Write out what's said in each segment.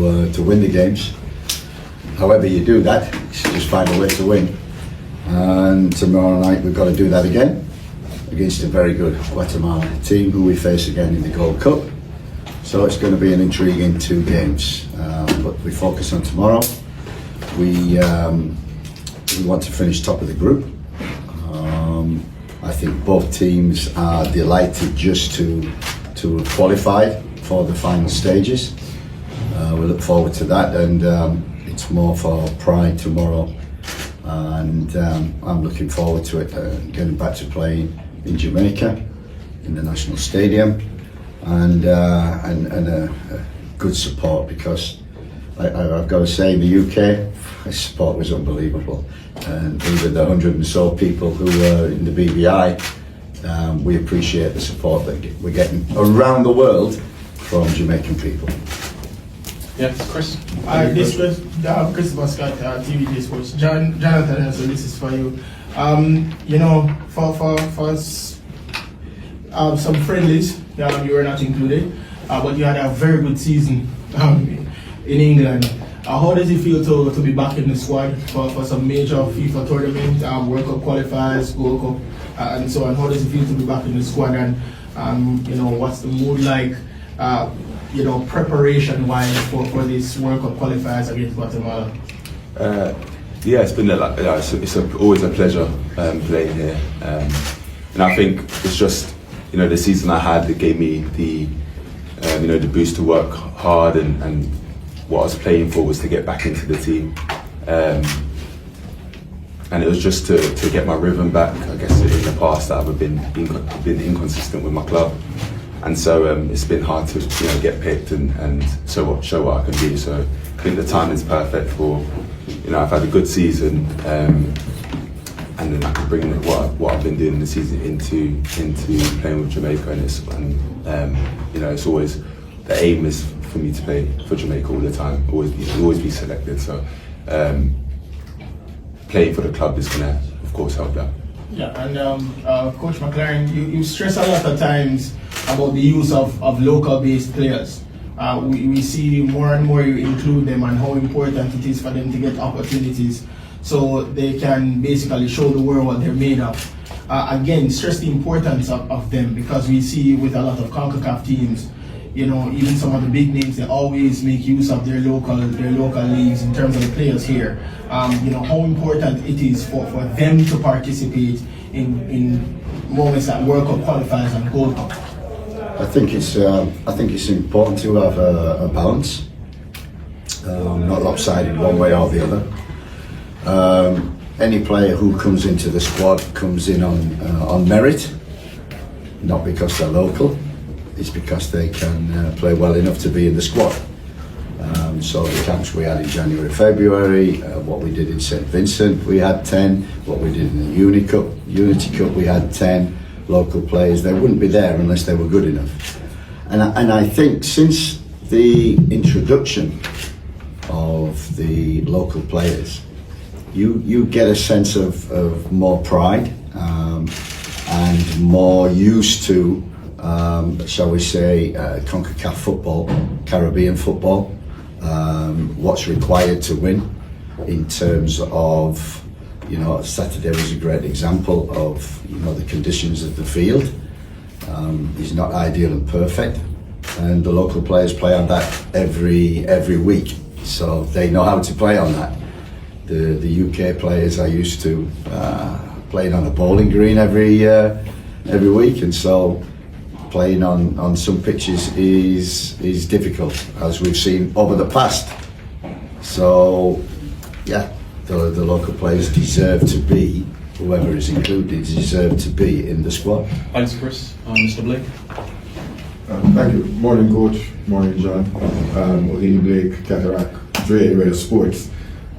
to win the games. However you do that, you just find a way to win. And tomorrow night we've got to do that again against a very good Guatemala team who we face again in the Gold Cup. So it's going to be an intriguing 2 games. But we focus on tomorrow. We want to finish top of the group. I think both teams are delighted just to qualify for the final stages. We look forward to that, and it's more for pride tomorrow. And I'm looking forward to it, getting back to playing in Jamaica, in the National Stadium, and a good support, because I've got to say, in the UK, the support was unbelievable. And even the 100 and so people who were in the BVI, we appreciate the support that we're getting around the world from Jamaican people. Yes, Chris. This was Chris Muscat, TVJ Sports. Jonathan, so this is for you. You know, for some friendlies, you were not included, but you had a very good season in England. How does it feel to be back in the squad for some major FIFA tournament, World Cup qualifiers, Gold Cup, and so on? How does it feel to be back in the squad, and you know, what's the mood like, you know, preparation-wise for this World Cup qualifiers against Guatemala? Yeah, it's been it's always a pleasure playing here, and I think it's just, you know, the season I had that gave me the you know, the boost to work hard, and what I was playing for was to get back into the team, and it was just to get my rhythm back. I guess in the past that I've been inconsistent with my club, and so it's been hard to, you know, get picked and show what I can do. So I think the time is perfect for, you know, I've had a good season, and then I can bring what I've been doing this season into playing with Jamaica, and you know, it's always, the aim is for me to play for Jamaica all the time, always be selected. So playing for the club is gonna, of course, help that. Yeah, and Coach McLaren, you stress a lot of times about the use of local-based players. We see more and more you include them, and how important it is for them to get opportunities so they can basically show the world what they're made of. Again, stress the importance of them, because we see with a lot of CONCACAF teams, you know, even some of the big names, they always make use of their local leagues in terms of the players here. You know, how important it is for them to participate in moments like World Cup qualifiers and Gold Cup. I think it's important to have a balance, not lopsided one way or the other. Any player who comes into the squad comes in on merit, not because they're local. It's because they can play well enough to be in the squad. So the camps we had in January, February, what we did in St. Vincent, we had 10. What we did in the Unity Cup, we had 10 local players. They wouldn't be there unless they were good enough. And I think since the introduction of the local players, you get a sense of more pride and more used to, shall we say, CONCACAF football, Caribbean football, what's required to win in terms of, you know, Saturday was a great example of, you know, the conditions of the field is not ideal and perfect, and the local players play on that every week, so they know how to play on that. The UK players are used to playing on a bowling green every week, and so playing on some pitches is difficult, as we've seen over the past. So yeah, the local players deserve to be, whoever is included, deserve to be in the squad. Thanks, Chris. Mr. Blake. Thank you. Morning, Coach. Morning, John. O'Leary Blake, Cataract, Radio Sports.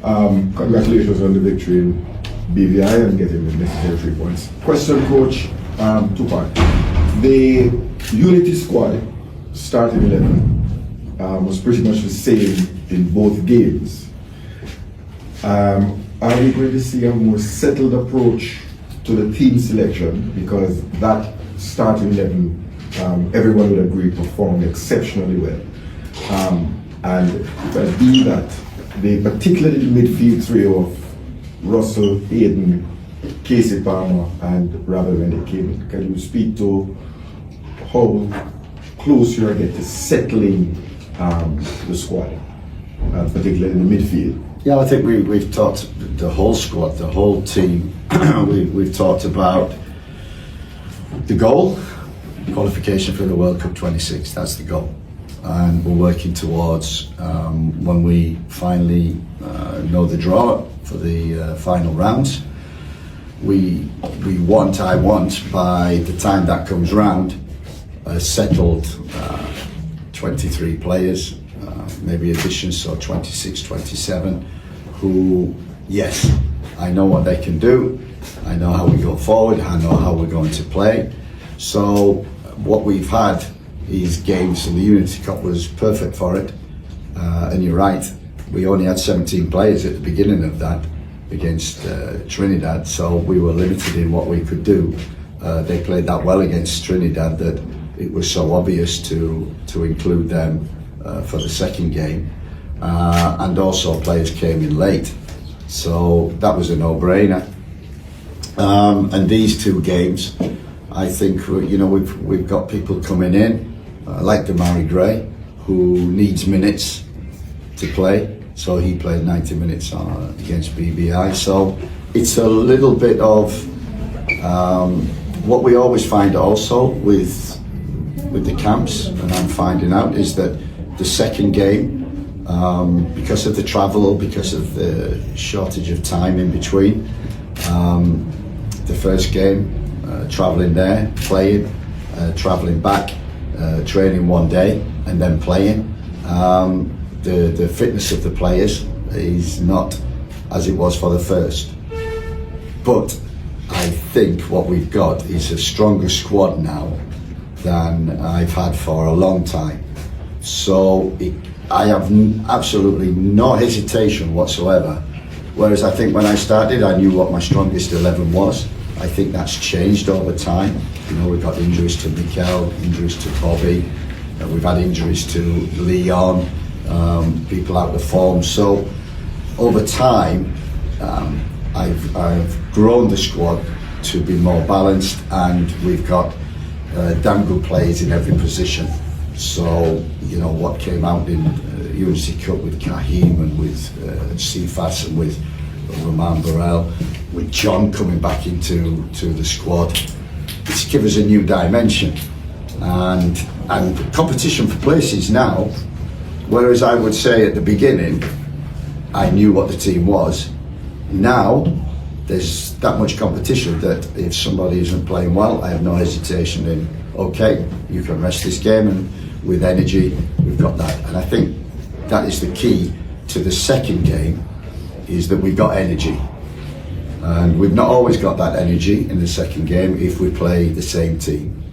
Congratulations on the victory in BVI and getting the necessary 3 points. Question, Coach, 2 parts. The Unity squad, starting 11, was pretty much the same in both games. Are we going to see a more settled approach to the team selection, because that starting 11, everyone would agree, performed exceptionally well? And if I do that, particularly the midfield trio of Russell, Hayden, Casey Palmer, and Ravel when they came, can you speak to how close you are getting to settling the squad, particularly in the midfield? Yeah, I think we've talked, the whole squad, the whole team, we've talked about the goal, qualification for the World Cup 26, that's the goal. And we're working towards, when we finally know the draw for the final rounds, I want by the time that comes round, a settled 23 players, maybe additions, so 26, 27, who, yes, I know what they can do, I know how we go forward, I know how we're going to play. So what we've had is games, and the Unity Cup was perfect for it. And you're right, we only had 17 players at the beginning of that against Trinidad, so we were limited in what we could do. They played that well against Trinidad that it was so obvious to include them for the second game. And also players came in late, so that was a no-brainer. And these two games, I think, you know, we've got people coming in, like Damari Gray, who needs minutes to play. So he played 90 minutes against BBI. So it's a little bit of what we always find also with the camps, and I'm finding out, is that the second game, because of the travel, because of the shortage of time in between, the first game, travelling there, playing, travelling back, training one day and then playing. The fitness of the players is not as it was for the first. But I think what we've got is a stronger squad now than I've had for a long time. So I have absolutely no hesitation whatsoever. Whereas I think when I started, I knew what my strongest 11 was. I think that's changed over time. You know, we've got injuries to Mikel, injuries to Bobby, we've had injuries to Leon, people out of form. So over time, I've grown the squad to be more balanced, and we've got damn good players in every position. So, you know, what came out in Unity Cup with Kahim and with Cephas and with Roman Burrell, with John coming back into the squad, it's given us a new dimension and competition for places now. Whereas I would say at the beginning, I knew what the team was. Now there's that much competition that if somebody isn't playing well, I have no hesitation in, okay, you can rest this game, and with energy, we've got that. And I think that is the key to the second game, is that we've got energy. And we've not always got that energy in the second game if we play the same team.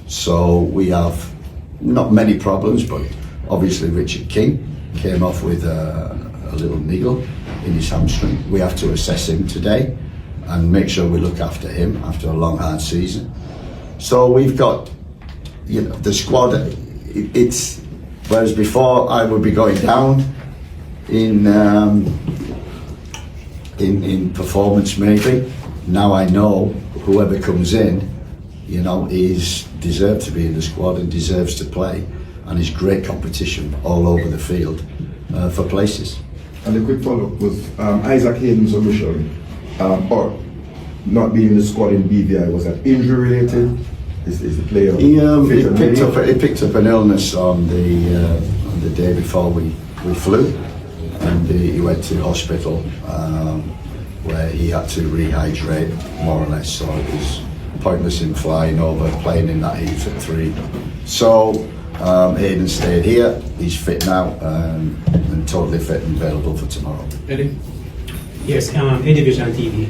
So we have not many problems, but obviously Richard King came off with a little niggle in his hamstring. We have to assess him today and make sure we look after him after a long, hard season. So we've got, you know, the squad. It's whereas before I would be going down in performance maybe. Now I know whoever comes in, you know, is deserved to be in the squad and deserves to play, and is great competition all over the field for places. And the quick follow-up was Isaac Hayden's omission, or not being in the squad in BVI, was that injury related? Is the player He picked up an illness on the day before we flew, and he went to hospital where he had to rehydrate more or less. So it was pointless in flying over, playing in that heat at 3. So Hayden stayed here. He's fit now and totally fit and available for tomorrow. Eddie? Yes, Eddie Vision TV.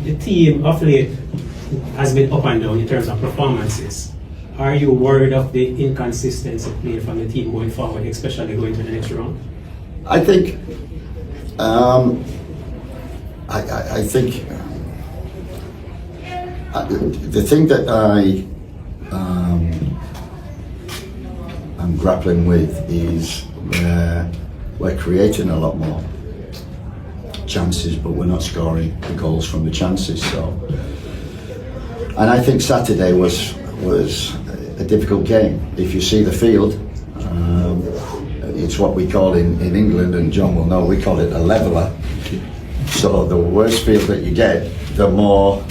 The team of late has been up and down in terms of performances. Are you worried of the inconsistency of play from the team going forward, especially going to the next round? I think I think the thing that I'm grappling with is We're creating a lot more chances, but we're not scoring the goals from the chances. So, and I think Saturday was a difficult game. If you see the field, it's what we call in England, and John will know, we call it a leveller. So the worse field that you get, the more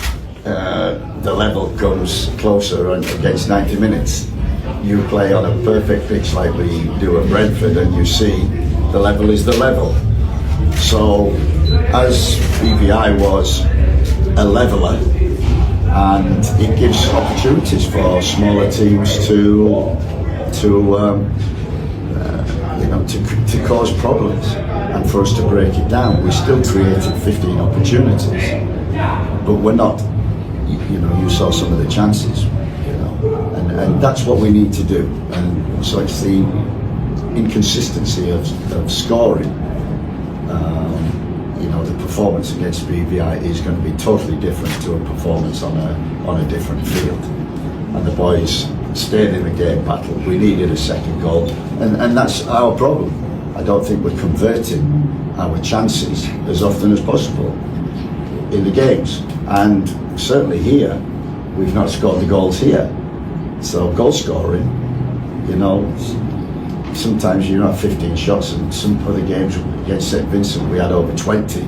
the level comes closer and against 90 minutes. You play on a perfect pitch like we do at Brentford, and you see the level is the level. So as BVI was a leveller, and it gives opportunities for smaller teams to cause problems and for us to break it down. We still created 15 opportunities, but we're not. You saw some of the chances, and that's what we need to do. And so it's the inconsistency of scoring. The performance against BVI is going to be totally different to a performance on a different field. And the boys stayed in the game battle. We needed a second goal, and that's our problem. I don't think we're converting our chances as often as possible in the games, and certainly here we've not scored the goals here. So goal scoring, sometimes you have 15 shots, and some other games against St Vincent we had over 20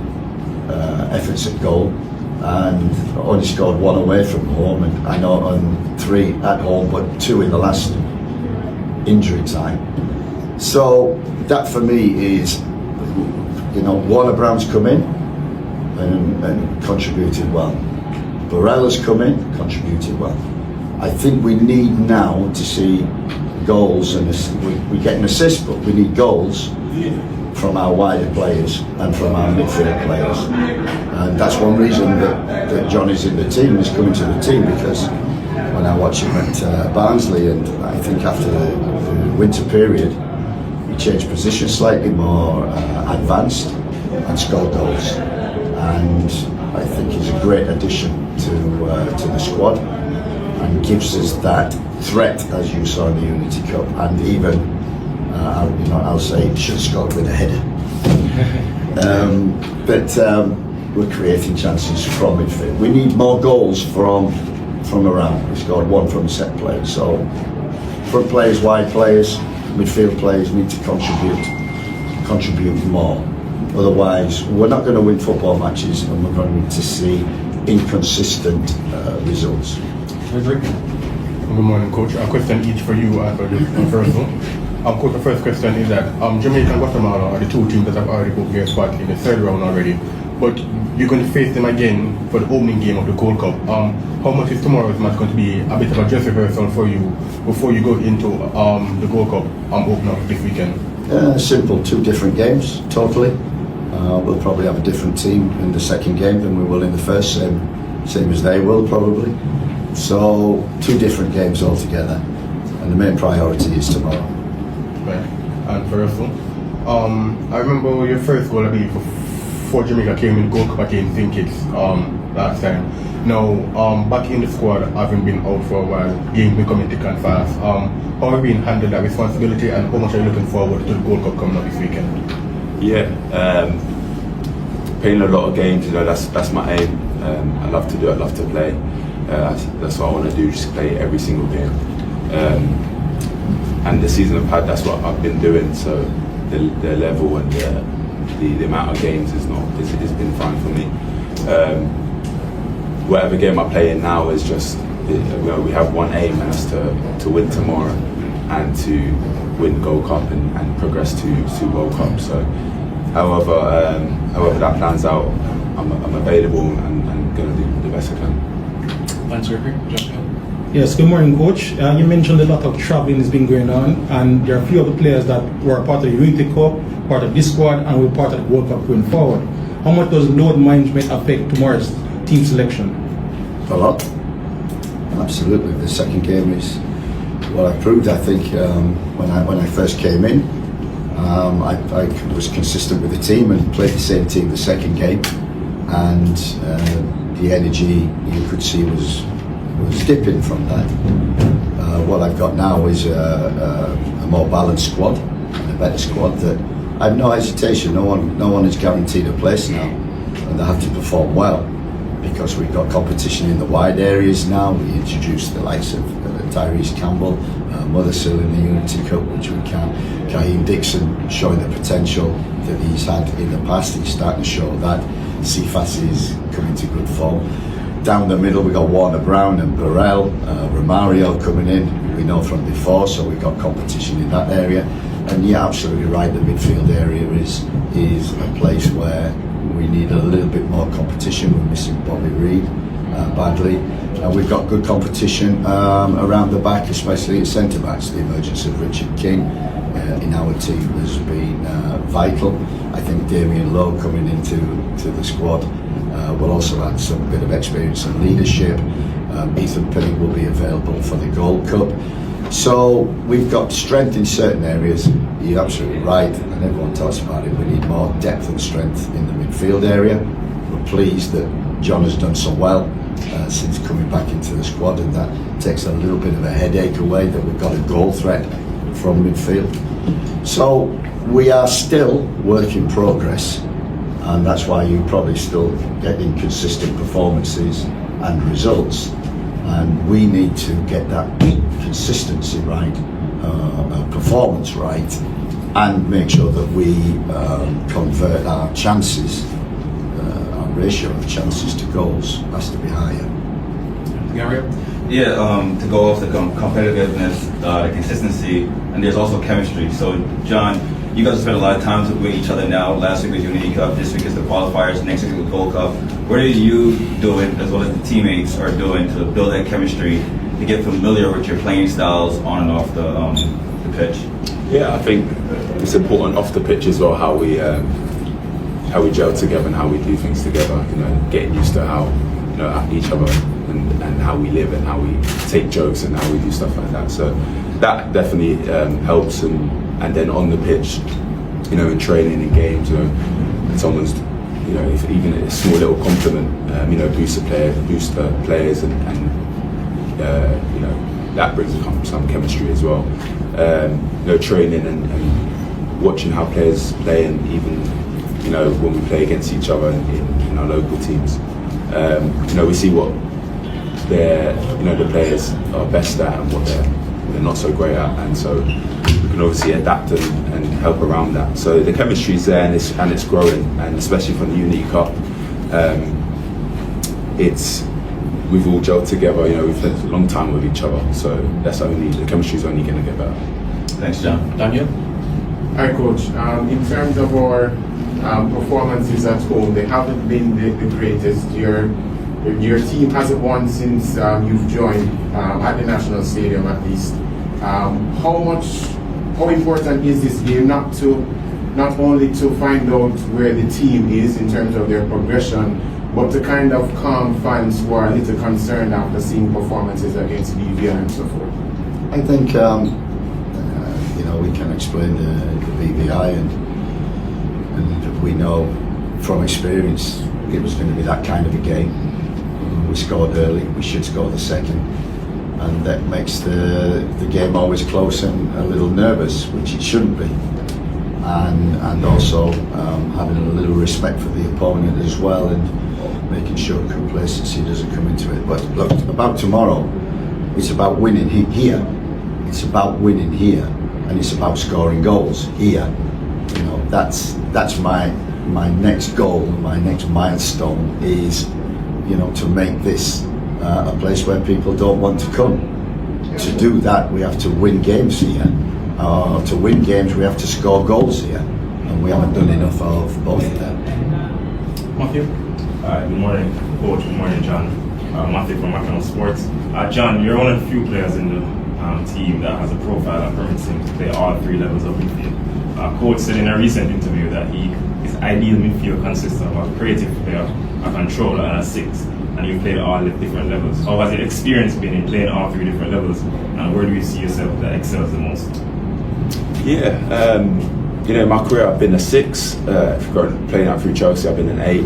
efforts at goal and only scored 1 away from home, and I know on 3 at home, but 2 in the last injury time. So that for me is, Warner Brown's come in and contributed well. Barella's come in, contributed well. I think we need now to see goals, and we get an assist, but we need goals from our wider players and from our midfield players. And that's one reason that John is in the team, is coming to the team, because when I watch him at Barnsley, and I think after the winter period, he changed position slightly more advanced and scored goals. And I think he's a great addition to the squad, and gives us that threat, as you saw in the Unity Cup, and even I'll say he should have scored with a header. But we're creating chances from midfield. We need more goals from around. We scored 1 from set play. So front players, wide players, midfield players need to contribute more. Otherwise, we're not going to win football matches, and we're going to see inconsistent results. Frederick? Good morning, Coach. A question each for you and for the first one. Coach, the first question is that Jamaica and Guatemala are the 2 teams that have already booked their spot in the 3rd round already, but you're going to face them again for the opening game of the Gold Cup. How much is tomorrow's match going to be a bit of a dress rehearsal for you before you go into the Gold Cup open up this weekend? Simple, 2 different games, totally. We'll probably have a different team in the second game than we will in the first, same as they will probably. So 2 different games altogether, and the main priority is tomorrow. Right. And first one, I remember your first goal, I believe, for Jamaica came in Gold Cup against Kickoff last time. Now, back in the squad, having been out for a while, game becoming thick and fast. How have you been handled that responsibility, and how much are you looking forward to the Gold Cup coming up this weekend? Yeah, playing a lot of games, that's my aim. I love to do it, I love to play. That's what I want to do, just play every single game. And the season I've had, that's what I've been doing. So the level and the amount of games it's been fine for me. Whatever game I play in now is just, we have one aim, and that's to win tomorrow and to win Gold Cup and progress to World Cup. So however that plans out, I'm available and going to do the best I can. Thanks, Ricky. Yes, good morning, Coach. You mentioned a lot of traveling has been going on, and there are a few of the players that were part of the Unity Cup, part of this squad, and will be part of the World Cup going forward. How much does load management affect tomorrow's team selection? A lot. Absolutely. The second game is what I proved. I think when I first came in, I was consistent with the team and played the same team the second game, and the energy you could see was dipping from that. What I've got now is a more balanced squad, and a better squad, that I have no hesitation. No one is guaranteed a place now, and they have to perform well, because we've got competition in the wide areas now. We introduced the likes of Tyrese Campbell, Mothersill in the Unity Cup, which we can. Kaheem Dixon showing the potential that he's had in the past. He's starting to show that. Cephas is coming to good form. Down the middle, we got Warner Brown and Burrell, Romario coming in, who we know from before, so we've got competition in that area. And yeah, absolutely right, the midfield area is a place where we need a little bit more competition. We're missing Bobby Reid badly. We've got good competition around the back, especially at centre backs. The emergence of Richard King in our team has been vital. I think Damien Lowe coming into the squad will also add some bit of experience and leadership. Ethan Pinnock will be available for the Gold Cup. So we've got strength in certain areas. You're absolutely right, and everyone talks about it. We need more depth and strength in the midfield area. We're pleased that John has done so well since coming back into the squad, and that takes a little bit of a headache away, that we've got a goal threat from midfield. So we are still work in progress, and that's why you probably still get inconsistent performances and results, and we need to get that consistency right, performance right, and make sure that we convert our chances, our ratio of chances to goals has to be higher. Gary? Yeah, to go off the competitiveness, the consistency, and there's also chemistry. So, John, you guys have spent a lot of time with each other now. Last week was Unity Cup, this week is the qualifiers, next week is the Gold Cup. What are you doing, as well as the teammates are doing, to build that chemistry, to get familiar with your playing styles on and off the pitch? Yeah, I think it's important off the pitch as well, how we gel together and how we do things together. You know, getting used to how each other and how we live and how we take jokes and how we do stuff like that. So that definitely helps. And then on the pitch, in training and games, someone's, if even a small little compliment, boosts the players and that brings some chemistry as well. Training and watching how players play, and even when we play against each other in our local teams, we see what the players are best at and what they're not so great at, and so we can obviously adapt and help around that. So the chemistry is there, and it's growing, and especially from the Unity Cup, we've all gelled together. We've spent a long time with each other, so the chemistry is only going to get better. Thanks, John. Daniel? Hi, Coach. In terms of our performances at home, they haven't been the greatest. Your team hasn't won since you've joined at the National Stadium, at least. How important is this game, not only to find out where the team is in terms of their progression, but to kind of calm fans who are a little concerned after seeing performances against BVI and so forth? I think we can explain the BVI, and we know from experience it was going to be that kind of a game. We scored early, we should score the second, and that makes the game always close and a little nervous, which it shouldn't be. And also having a little respect for the opponent as well, and making sure complacency doesn't come into it. But look, about tomorrow, it's about winning here. It's about winning here, and it's about scoring goals here. That's my next goal, my next milestone is, to make this a place where people don't want to come. To do that, we have to win games here. To win games, we have to score goals here, and we haven't done enough of both of them. Matthew? Good morning, Coach. Good morning, John. Matthew from Macron Sports. John, you're one of the few players in the team that has a profile that permits him to play all three levels of midfield. Coach said in a recent interview that his ideal midfield consists of a creative player, a controller, and a six, and you've played all the different levels. How has the experience been in playing all three different levels, and where do you see yourself that excels the most? Yeah, in my career I've been a six. Playing out through Chelsea, I've been an 8.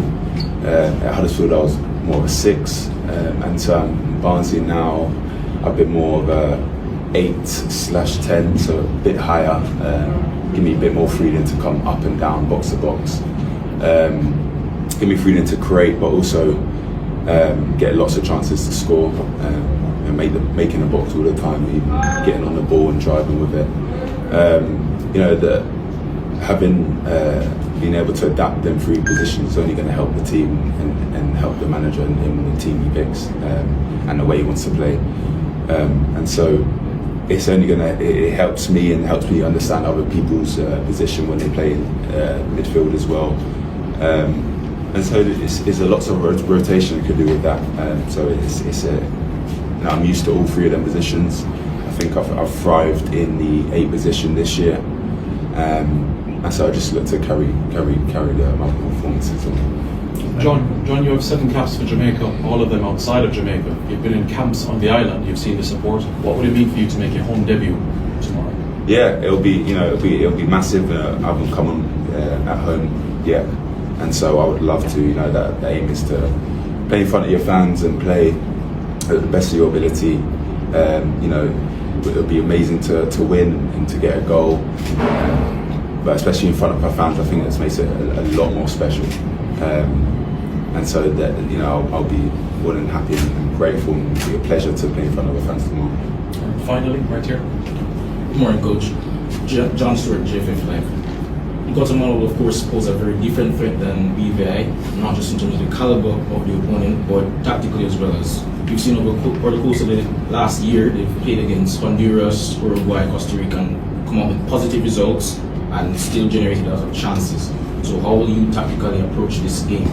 At Huddersfield I was more of a 6, and so in Barnsley now I've been more of 8/10, so a bit higher. Give me a bit more freedom to come up and down, box to box. Give me freedom to create, but also get lots of chances to score. And making the box all the time, even getting on the ball and driving with it. Being able to adapt them three positions is only going to help the team and help the manager in the team he picks and the way he wants to play. And so it's only it helps me and helps me understand other people's position when they play in midfield as well. And so there's a lots of rotation you could do with that. So I'm used to all three of them positions. I think I've thrived in the 8 position this year. And so I just look to carry my performances on. John, you have 7 caps for Jamaica, all of them outside of Jamaica. You've been in camps on the island. You've seen the support. What would it mean for you to make your home debut tomorrow? Yeah, it'll be massive. I haven't come on at home yet, and so I would love to. The aim is to play in front of your fans and play at the best of your ability. It'll be amazing to win and to get a goal. But especially in front of our fans, I think this makes it a lot more special. And so that I'll be more than happy and grateful, and it'll be a pleasure to play in front of our fans tomorrow. And finally, right here. Good morning, Coach. John Stewart, JFF Live. Guatemala will, of course, pose a very different threat than BVI, not just in terms of the caliber of the opponent, but tactically as well. As you've seen over the course of the last year, they've played against Honduras, Uruguay, Costa Rica, and come up with positive results and still generated a lot of chances. So how will you tactically approach this game?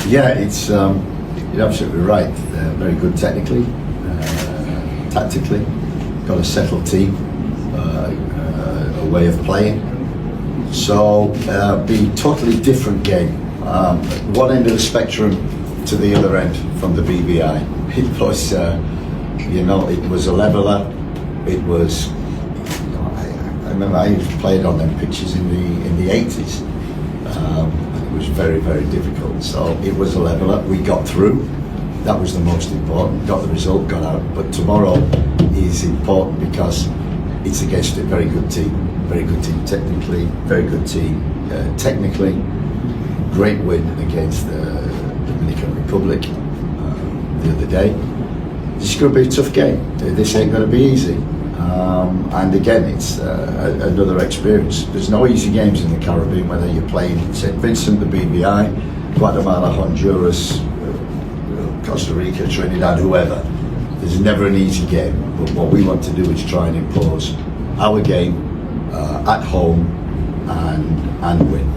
Yeah, you're absolutely right. They're very good technically, tactically. Got a settled team, a way of playing. So be totally different game. One end of the spectrum to the other end from the BVI. It was, it was a leveler. It was. I remember I used to play on them pitches in the 80s. It was very, very difficult. So it was a leveler. We got through. That was the most important. Got the result, got out. But tomorrow is important because it's against a very good team. Very good team technically. Very good team technically. Great win against the Dominican Republic the other day. This is going to be a tough game. This ain't going to be easy. And again, it's another experience. There's no easy games in the Caribbean, whether you're playing St. Vincent, the BVI, Guatemala, Honduras, Costa Rica, Trinidad, whoever. There's never an easy game. But what we want to do is try and impose our game at home and win.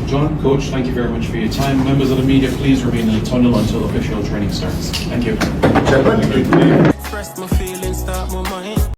John, Coach, thank you very much for your time. Members of the media, please remain in the tunnel until official training starts. Thank you. Gentlemen.